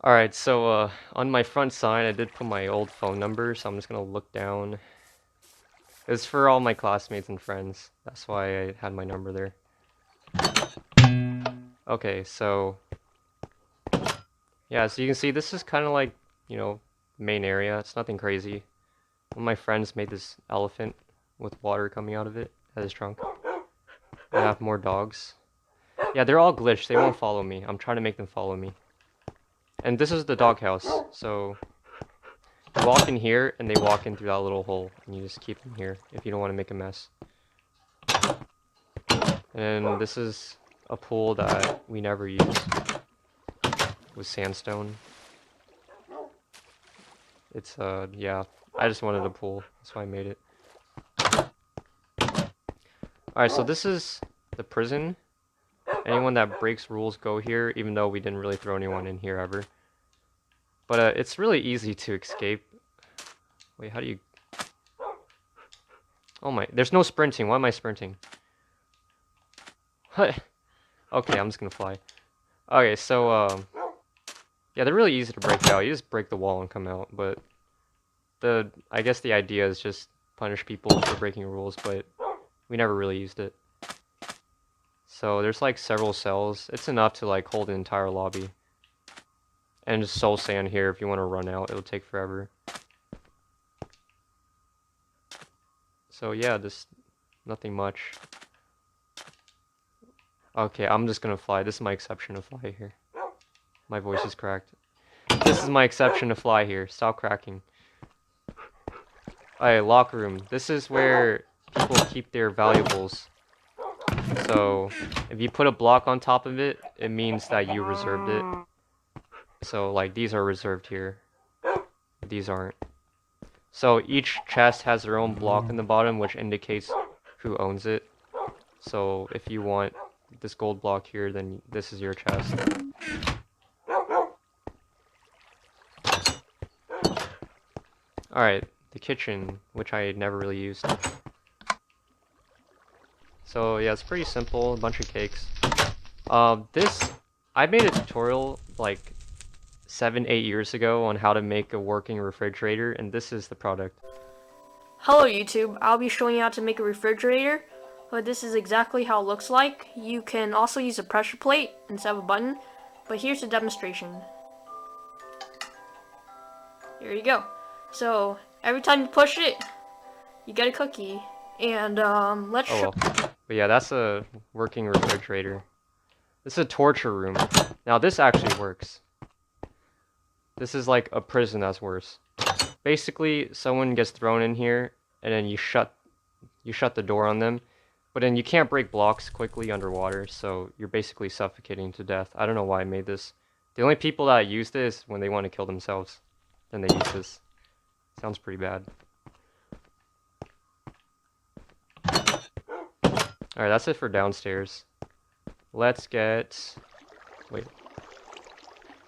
Alright, so on my front sign I did put my old phone number, so I'm just gonna look down. It's for all my classmates and friends. That's why I had my number there. Okay, so yeah, so you can see this is kind of like, you know, main area. It's nothing crazy. One of my friends made this elephant with water coming out of it at his trunk. I have more dogs. Yeah, they're all glitched. They won't follow me. I'm trying to make them follow me. And this is the doghouse. So you walk in here and they walk in through that little hole, and you just keep them here if you don't want to make a mess. And this is a pool that we never use with sandstone. It's yeah, I just wanted a pool, that's why I made it. Alright, so this is the prison. Anyone that breaks rules go here, even though we didn't really throw anyone in here ever. But it's really easy to escape. Wait, how do you... Oh my, there's no sprinting. Why am I sprinting? What? Okay, I'm just gonna fly. Okay, so yeah, they're really easy to break out. You just break the wall and come out, but I guess the idea is just punish people for breaking rules, but we never really used it. So there's like several cells. It's enough to like hold an entire lobby. And just soul sand here if you want to run out. It'll take forever. So yeah, just nothing much. Okay, I'm just gonna fly. This is my exception to fly here. My voice is cracked. This is my exception to fly here. Stop cracking. Alright, locker room. This is where people keep their valuables. So, if you put a block on top of it, it means that you reserved it. So, like, these are reserved here. These aren't. So, each chest has their own block in the bottom, which indicates who owns it. So, if you want this gold block here, then this is your chest. Alright, the kitchen, which I never really used. So yeah, it's pretty simple, a bunch of cakes. I made a tutorial like 7-8 years ago on how to make a working refrigerator, and this is the product. Hello YouTube, I'll be showing you how to make a refrigerator, but this is exactly how it looks like. You can also use a pressure plate instead of a button, but here's a demonstration. Here you go. So every time you push it, you get a cookie, and let's Oh show. well. But yeah, that's a working refrigerator. This is a torture room. Now this actually works. This is like a prison that's worse. Basically, someone gets thrown in here, and then you shut the door on them, but then you can't break blocks quickly underwater, so you're basically suffocating to death. I don't know why I made this. The only people that use this when they want to kill themselves, then they use this. Sounds pretty bad. Alright, that's it for downstairs. Let's get... Wait.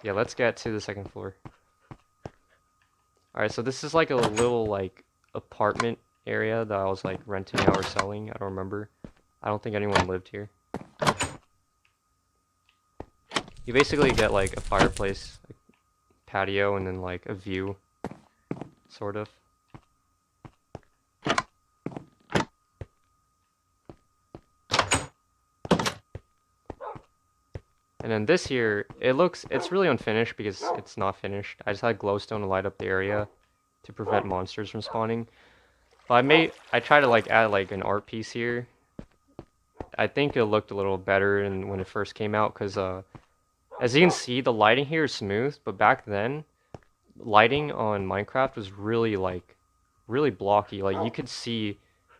Yeah, let's get to the second floor. Alright, so this is like a little, like, apartment area that I was, like, renting out or selling. I don't remember. I don't think anyone lived here. You basically get, like, a fireplace, a patio, and then, like, a view. Sort of. And then this here, it's really unfinished because it's not finished. I just had glowstone to light up the area to prevent monsters from spawning. But I tried to like add like an art piece here. I think it looked a little better when it first came out because as you can see, the lighting here is smooth, but back then, lighting on Minecraft was really really blocky. Like you could see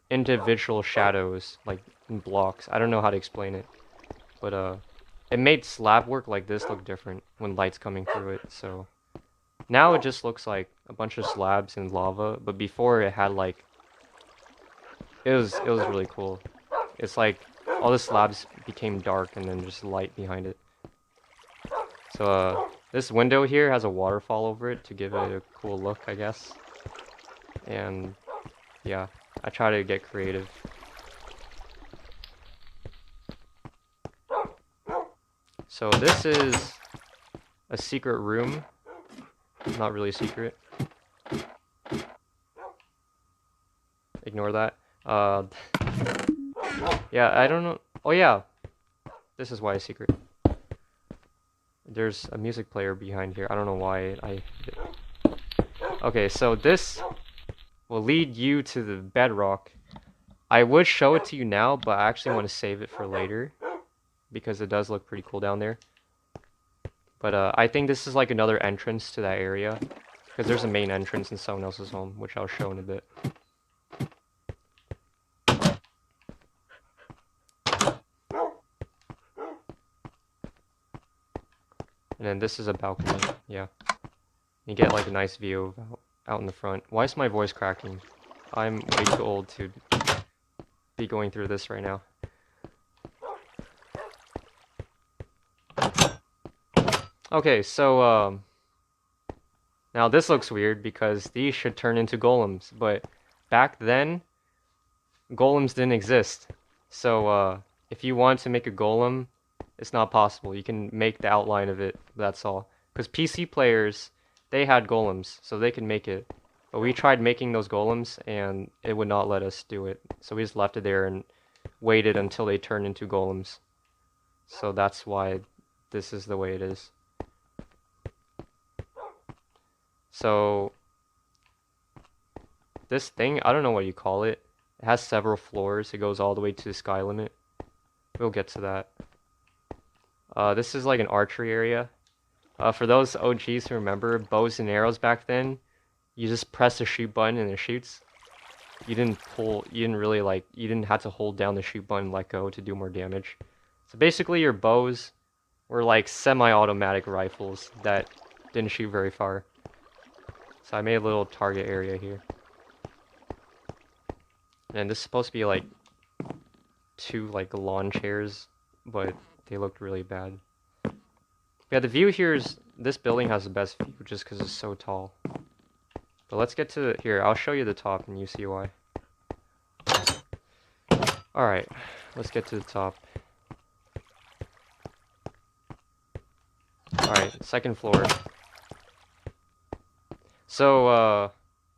individual shadows like in blocks. I don't know how to explain it, but it made slab work like this look different when light's coming through it. So now it just looks like a bunch of slabs and lava, but before it had like it was really cool. It's like all the slabs became dark and then just light behind it. So this window here has a waterfall over it to give it a cool look, I guess. And yeah, I try to get creative. So this is a secret room. Not really secret. Ignore that. Yeah, I don't know. Oh yeah, this is why it's secret. There's a music player behind here. I don't know why I... Okay, so this will lead you to the bedrock. I would show it to you now, but I actually want to save it for later because it does look pretty cool down there. But I think this is like another entrance to that area because there's a main entrance in someone else's home, which I'll show in a bit. And then this is a balcony, yeah. You get like a nice view of out in the front. Why is my voice cracking? I'm way too old to be going through this right now. Okay, so now this looks weird because these should turn into golems, but back then golems didn't exist. So if you want to make a golem, it's not possible. You can make the outline of it, that's all. Because PC players, they had golems, so they can make it. But we tried making those golems, and it would not let us do it. So we just left it there and waited until they turned into golems. So that's why this is the way it is. So this thing, I don't know what you call it. It has several floors. It goes all the way to the sky limit. We'll get to that. This is like an archery area. For those OGs who remember bows and arrows back then, you just press the shoot button and it shoots. You didn't have to hold down the shoot button and let go to do more damage. So basically your bows were like semi-automatic rifles that didn't shoot very far. So I made a little target area here. And this is supposed to be like 2 like lawn chairs, but they looked really bad. Yeah, the view here is, this building has the best view just because it's so tall. But let's get to, here, I'll show you the top and you see why. Alright, let's get to the top. Alright, second floor. So,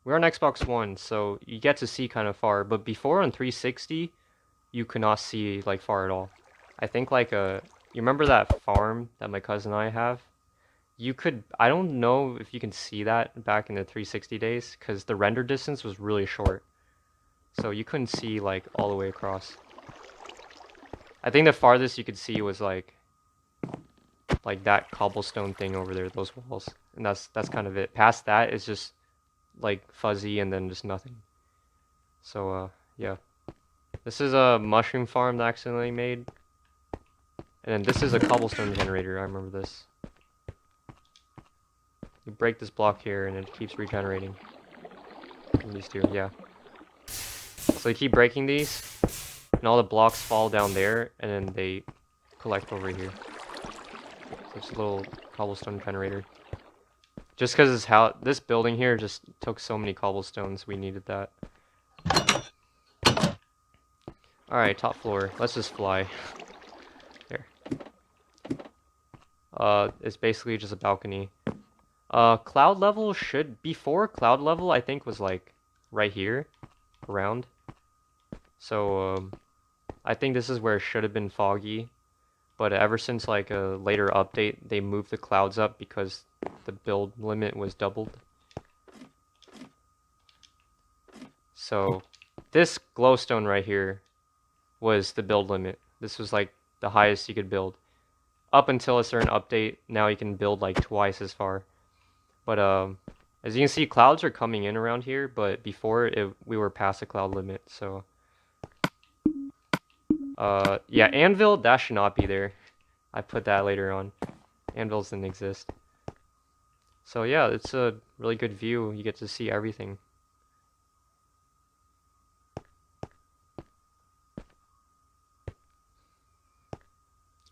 we're on Xbox One, so you get to see kind of far, but before on 360, you could not see, like, far at all. I think, like, you remember that farm that my cousin and I have? You could, I don't know if you can see that back in the 360 days, because the render distance was really short. So you couldn't see, like, all the way across. I think the farthest you could see was, like that cobblestone thing over there, those walls. And that's kind of it. Past that, it's just, like, fuzzy and then just nothing. So, yeah. This is a mushroom farm that I accidentally made. And then this is a cobblestone generator, I remember this. You break this block here and it keeps regenerating. And these two, yeah. So you keep breaking these, and all the blocks fall down there, and then they collect over here. So it's a little cobblestone generator. Just because this building here just took so many cobblestones, we needed that. Alright, top floor. Let's just fly. There. It's basically just a balcony. Cloud level before cloud level, I think, was like right here, around. So, I think this is where it should have been foggy, but ever since like a later update, they moved the clouds up because the build limit was doubled. So, this glowstone right here was the build limit. This was like the highest you could build. Up until a certain update, now you can build like twice as far. But as you can see, clouds are coming in around here, but before we were past the cloud limit, so yeah, anvil, that should not be there. I put that later on. Anvils didn't exist. So yeah, it's a really good view. You get to see everything.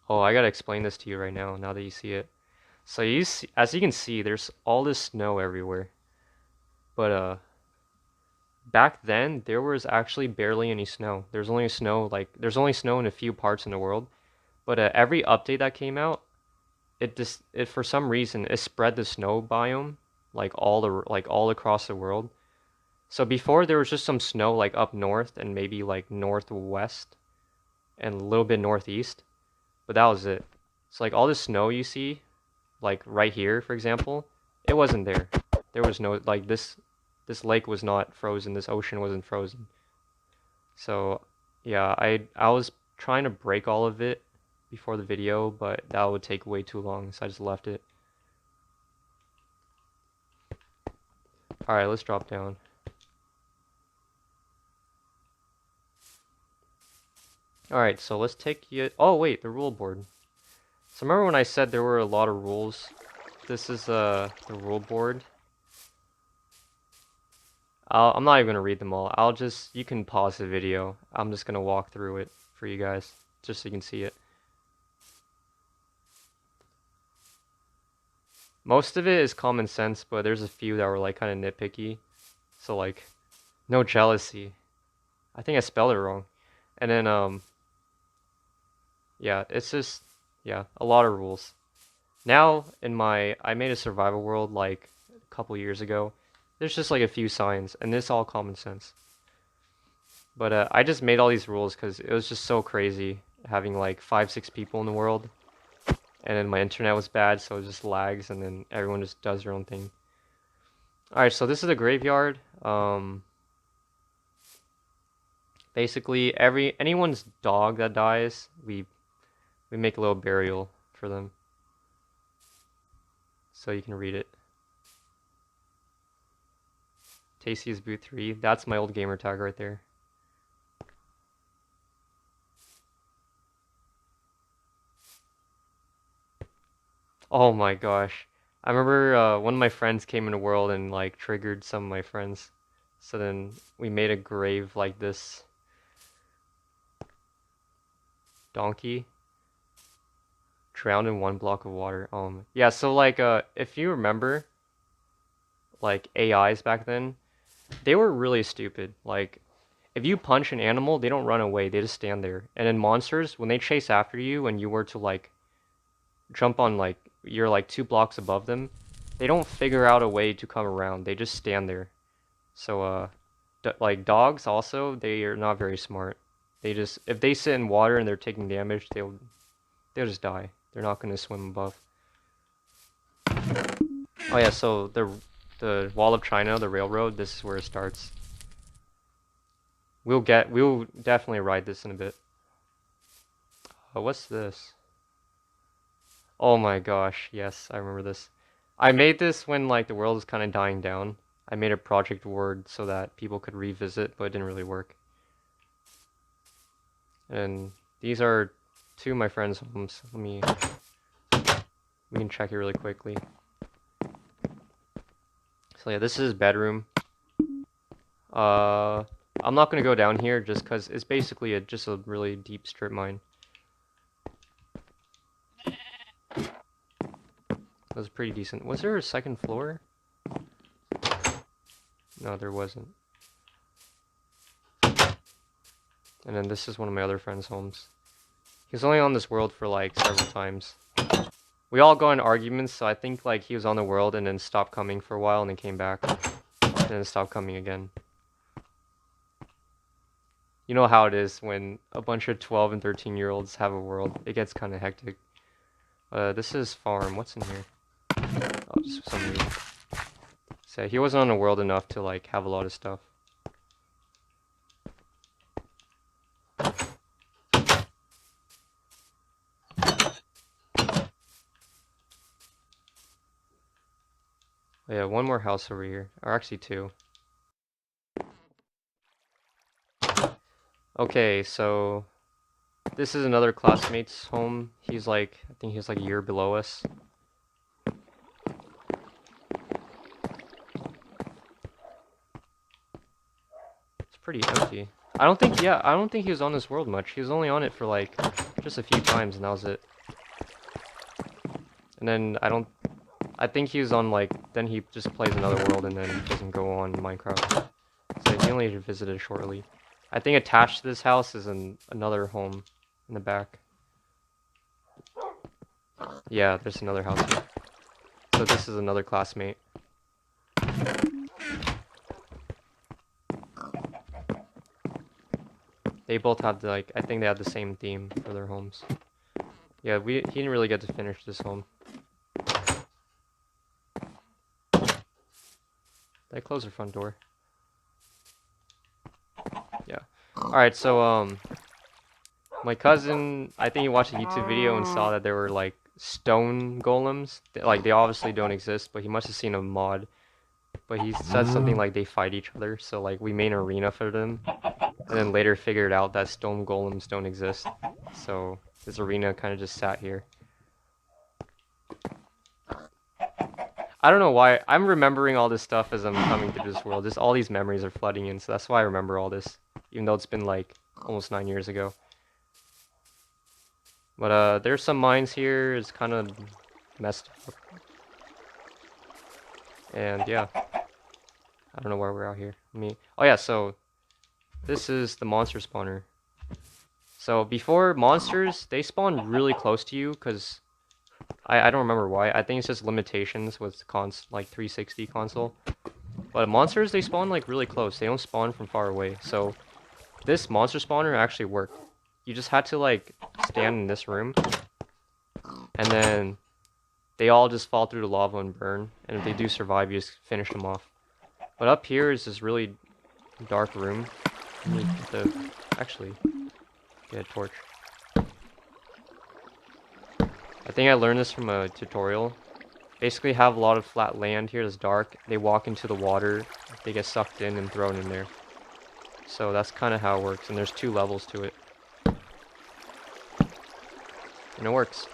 Oh, I gotta explain this to you right now that you see it. So as you can see, there's all this snow everywhere. But back then there was actually barely any snow. There's only snow in a few parts in the world. But every update that came out, it for some reason it spread the snow biome like all across the world. So before there was just some snow like up north and maybe like northwest and a little bit northeast, but that was it. So like all the snow you see, like right here, for example, it wasn't there. There was no like this lake was not frozen, this ocean wasn't frozen. So yeah, I was trying to break all of it before the video, but that would take way too long, so I just left it. Alright, let's drop down. Alright, so let's take you. Oh wait, the rule board. So remember when I said there were a lot of rules? This is the rule board. I'm not even gonna read them all. You can pause the video. I'm just gonna walk through it for you guys, just so you can see it. Most of it is common sense, but there's a few that were like kind of nitpicky. So like, no jealousy. I think I spelled it wrong. And then yeah, it's just yeah, a lot of rules. Now I made a survival world like a couple years ago. There's just like a few signs, and it's all common sense. But I just made all these rules because it was just so crazy having like 5, 6 people in the world, and then my internet was bad, so it just lags, and then everyone just does their own thing. All right, so this is a graveyard. Basically, anyone's dog that dies, we make a little burial for them, so you can read it. Tasty's Boot 3. That's my old gamer tag right there. Oh my gosh. I remember one of my friends came in the world and like triggered some of my friends. So then we made a grave like this. Donkey drowned in 1 block of water. Yeah, so like if you remember like AIs back then, they were really stupid. Like if you punch an animal, they don't run away, they just stand there. And in monsters, when they chase after you and you were to like jump on like you're like 2 blocks above them, they don't figure out a way to come around. They just stand there. So like dogs also, they are not very smart. They just if they sit in water and they're taking damage, they'll just die. They're not going to swim above. Oh yeah, so the Wall of China, the railroad, this is where it starts. We'll definitely ride this in a bit. What's this? Oh my gosh, yes, I remember this. I made this when like the world was kind of dying down. I made a project word so that people could revisit, but it didn't really work. And these are two of my friends' homes. We can check it really quickly. So yeah, this is his bedroom. I'm not gonna go down here just because it's basically just a really deep strip mine. That was pretty decent. Was there a second floor? No, there wasn't. And then this is one of my other friends' homes. He was only on this world for like several times. We all got in arguments, so I think like he was on the world and then stopped coming for a while and then came back. And then stopped coming again. You know how it is when a bunch of 12 and 13-year-olds have a world. It gets kind of hectic. This is farm. What's in here? Oh, just some reason. So he wasn't on the world enough to like have a lot of stuff. Oh, yeah, one more house over here. Or actually two. Okay, so this is another classmate's home. He's like, I think he's like a year below us. It's pretty empty. I don't think he was on this world much. He was only on it for like just a few times and that was it. And then I think he was on like, then he just plays another world and then doesn't go on Minecraft. So he only visited shortly. I think attached to this house is another home in the back. Yeah, there's another house here. So this is another classmate. They both had like, I think they had the same theme for their homes. Yeah, he didn't really get to finish this home. Did I close the front door? Yeah. Alright, so my cousin, I think he watched a YouTube video and saw that there were like stone golems. Like they obviously don't exist, but he must have seen a mod. But he said something like they fight each other, so like we made an arena for them. And then later figured out that stone golems don't exist. So this arena kind of just sat here. I don't know why. I'm remembering all this stuff as I'm coming through this world. Just all these memories are flooding in, so that's why I remember all this. Even though it's been like almost 9 years ago. But there's some mines here. It's kind of messed up. And yeah. I don't know why we're out here. Oh yeah, so this is the monster spawner. So before monsters, they spawn really close to you because I don't remember why. I think it's just limitations with like 360 console. But monsters, they spawn like really close. They don't spawn from far away. So this monster spawner actually worked. You just had to like stand in this room, and then they all just fall through the lava and burn. And if they do survive, you just finish them off. But up here is this really dark room. Let me actually get a torch. I think I learned this from a tutorial. Basically have a lot of flat land here that's dark. They walk into the water, they get sucked in and thrown in there. So that's kind of how it works, and there's 2 levels to it. And it works.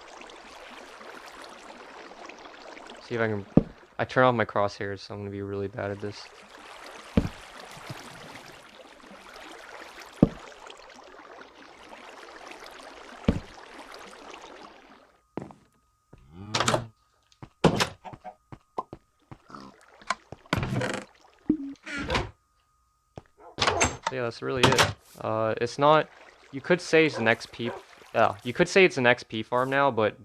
See if I can... I turn off my crosshairs, so I'm going to be really bad at this. So yeah, that's really it. It's not... You could say it's an XP... you could say it's an XP farm now, but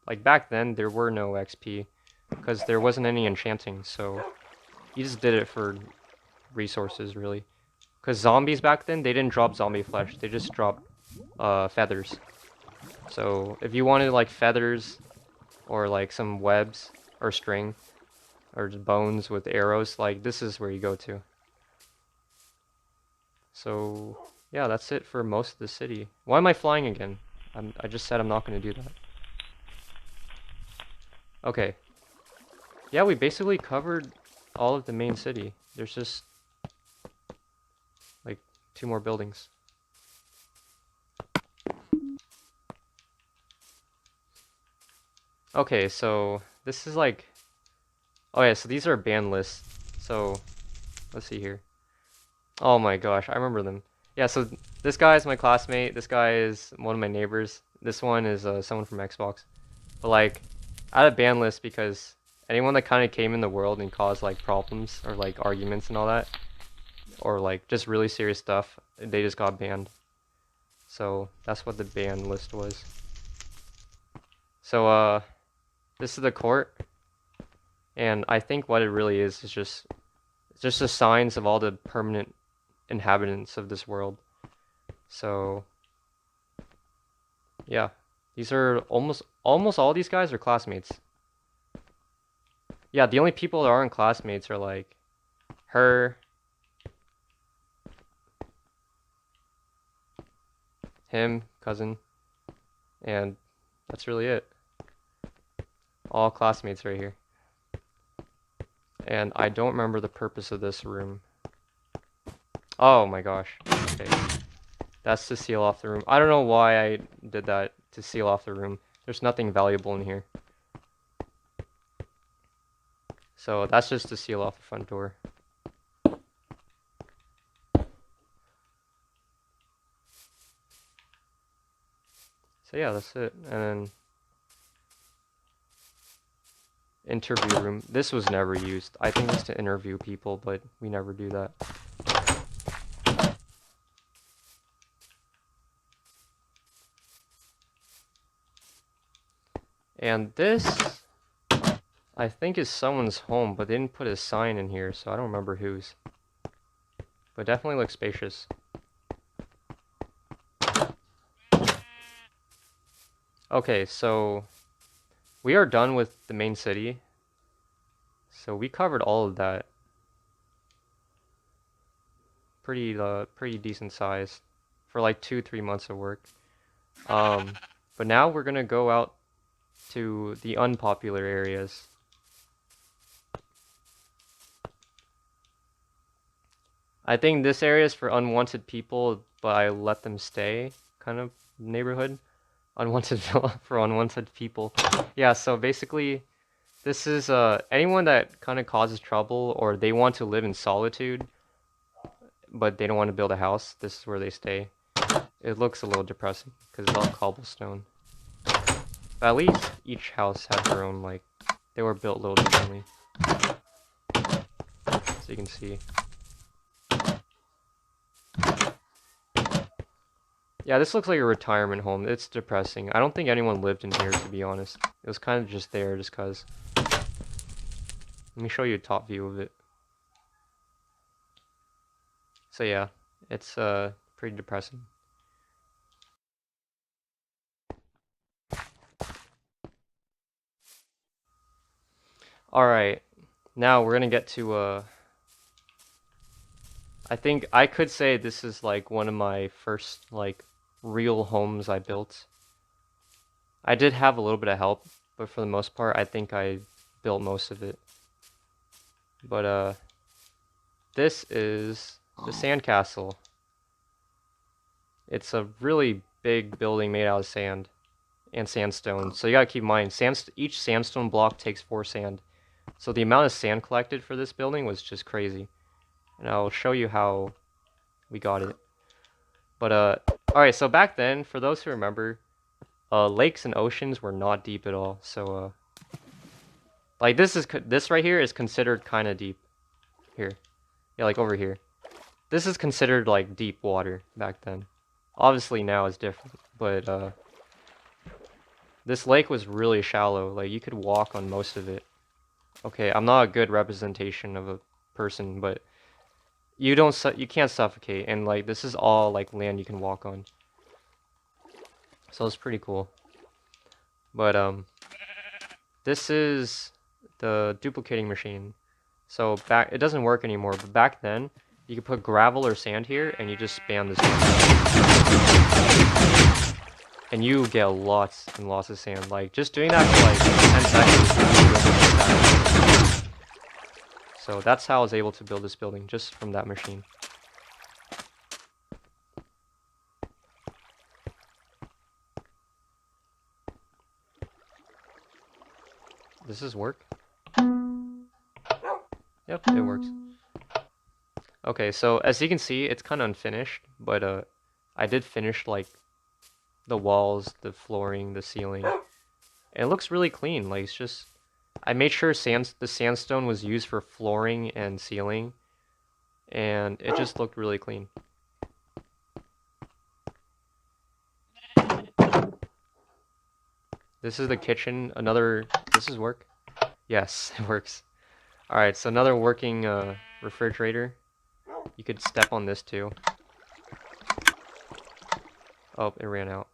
like back then, there were no XP. Because there wasn't any enchanting, so... You just did it for resources, really. Because zombies back then, they didn't drop zombie flesh. They just dropped feathers. So if you wanted like feathers or like some webs or string or just bones with arrows, like this is where you go to. So yeah, that's it for most of the city. Why am I flying again? I just said I'm not going to do that. Okay. Yeah, we basically covered all of the main city. There's just like 2 more buildings. Okay, so this is like... Oh yeah, so these are band lists. So let's see here. Oh my gosh, I remember them. Yeah, so this guy is my classmate. This guy is one of my neighbors. This one is someone from Xbox. But like, I had a ban list because anyone that kind of came in the world and caused like problems or like arguments and all that, or like just really serious stuff, they just got banned. So that's what the ban list was. So this is the court, and I think what it really is just the signs of all the permanent inhabitants of this world. So yeah, these are almost all these guys are classmates. Yeah, the only people that aren't classmates are like her, him, cousin, and that's really it. All classmates right here. And I don't remember the purpose of this room. Oh my gosh. Okay. That's to seal off the room. I don't know why I did that to seal off the room. There's nothing valuable in here. So that's just to seal off the front door. So yeah, that's it. And then interview room. This was never used. I think it's to interview people, but we never do that. And this, I think, is someone's home, but they didn't put a sign in here, so I don't remember whose. But definitely looks spacious. Okay, so we are done with the main city. So we covered all of that. Pretty decent size for like 2-3 months of work. But now we're gonna go out to the unpopular areas. I think this area is for unwanted people, but I let them stay kind of neighborhood. Unwanted villa for unwanted people. Yeah, so basically this is anyone that kind of causes trouble or they want to live in solitude, but they don't want to build a house. This is where they stay. It looks a little depressing because it's all cobblestone. But at least each house had their own, like, they were built a little differently. So you can see. Yeah, this looks like a retirement home. It's depressing. I don't think anyone lived in here, to be honest. It was kind of just there just because. Let me show you a top view of it. So yeah, it's pretty depressing. Alright, now we're gonna get to I think I could say this is like one of my first like real homes I built. I did have a little bit of help, but for the most part I think I built most of it. But this is the sandcastle. It's a really big building made out of sand and sandstone. So you gotta keep in mind, each sandstone block takes 4 sand. So the amount of sand collected for this building was just crazy. And I'll show you how we got it. But alright, so back then, for those who remember, lakes and oceans were not deep at all. So like this right here is considered kind of deep. Here, yeah, like over here. This is considered like deep water back then. Obviously now it's different, but this lake was really shallow. Like you could walk on most of it. Okay, I'm not a good representation of a person, but you can't suffocate, and like this is all like land you can walk on. So it's pretty cool. But this is the duplicating machine. So it doesn't work anymore, but back then you could put gravel or sand here and you just spam this and you get lots and lots of sand. Like just doing that for like 10 seconds. So that's how I was able to build this building, just from that machine. Does this work? Yep, it works. Okay, so as you can see, it's kind of unfinished, but I did finish like the walls, the flooring, the ceiling. And it looks really clean. Like it's just I made sure the sandstone was used for flooring and ceiling, and it just looked really clean. This is the kitchen. This is work? Yes, it works. Alright, so another working refrigerator. You could step on this too. Oh, it ran out.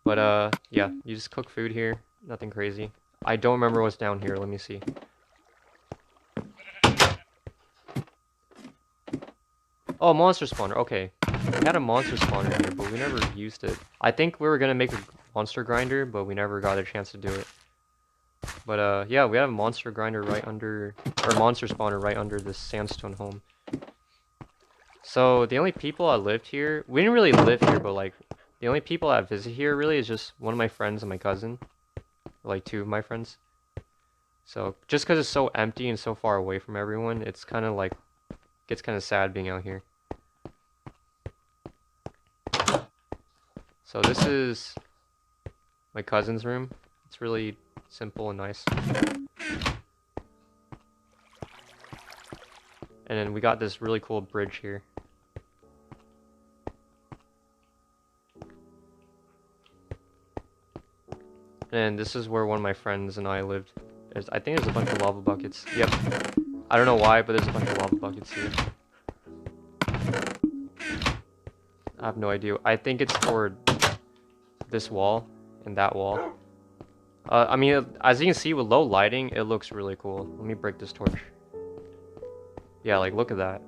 But yeah, you just cook food here. Nothing crazy. I don't remember what's down here. Let me see. Oh, monster spawner. Okay. We had a monster spawner here, but we never used it. I think we were gonna make a monster grinder, but we never got a chance to do it. But yeah, we have a monster grinder right under, or monster spawner right under this sandstone home. So the only people that lived here, we didn't really live here, but like the only people that visit here really is just one of my friends and my cousin, or like 2 of my friends. So just because it's so empty and so far away from everyone, it's kind of like gets kind of sad being out here. So this is my cousin's room. It's really simple and nice. And then we got this really cool bridge here. And this is where one of my friends and I lived. I think there's a bunch of lava buckets. Yep. I don't know why, but there's a bunch of lava buckets here. I have no idea. I think it's for this wall and that wall. I mean, as you can see with low lighting, it looks really cool. Let me break this torch. Yeah, like look at that.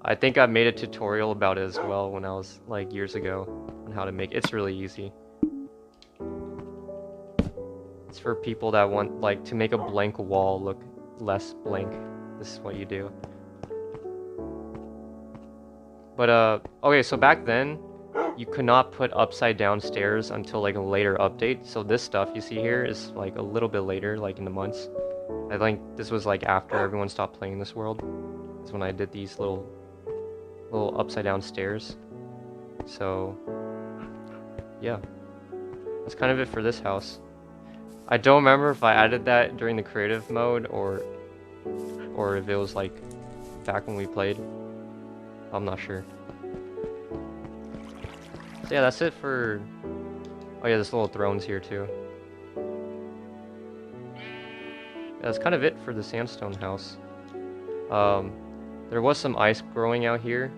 I think I made a tutorial about it as well when I was like years ago on how to make it. It's really easy. It's for people that want like to make a blank wall look less blank. This is what you do. But okay, so back then you could not put upside down stairs until like a later update. So this stuff you see here is like a little bit later, like in the months. I think this was like after everyone stopped playing this world. That's when I did these little upside down stairs. So yeah, that's kind of it for this house. I don't remember if I added that during the creative mode or if it was like back when we played. I'm not sure. So yeah, that's it for... Oh yeah, this little throne's here too. Yeah, that's kind of it for the sandstone house. There was some ice growing out here,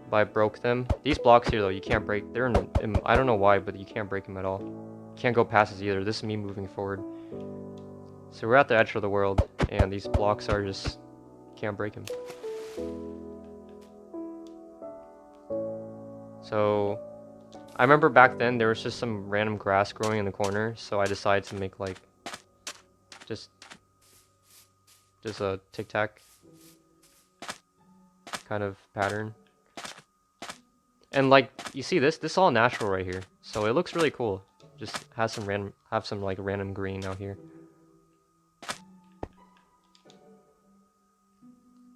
but I broke them. These blocks here though, you can't break. They're in, I don't know why, but you can't break them at all. You can't go past this either. This is me moving forward. So we're at the edge of the world, and these blocks are just... can't break them. So, I remember back then there was just some random grass growing in the corner, so I decided to make like just a tic-tac kind of pattern. And like you see this is all natural right here, so it looks really cool. Just have some like random green out here.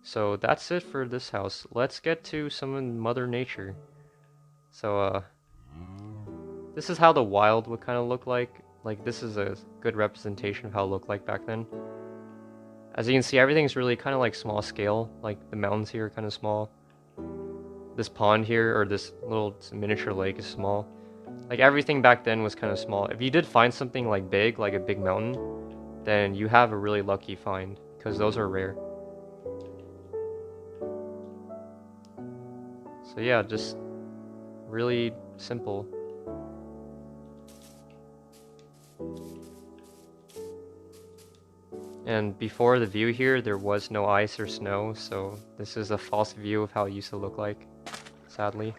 So that's it for this house. Let's get to some of Mother Nature. So this is how the wild would kind of look like. Like this is a good representation of how it looked like back then. As you can see, everything's really kind of like small scale. Like the mountains here are kind of small. This pond here, or this little miniature lake, is small. Like everything back then was kind of small. If you did find something like big, like a big mountain, then you have a really lucky find, because those are rare. So yeah, just really simple. And before the view here, there was no ice or snow, so this is a false view of how it used to look like, sadly.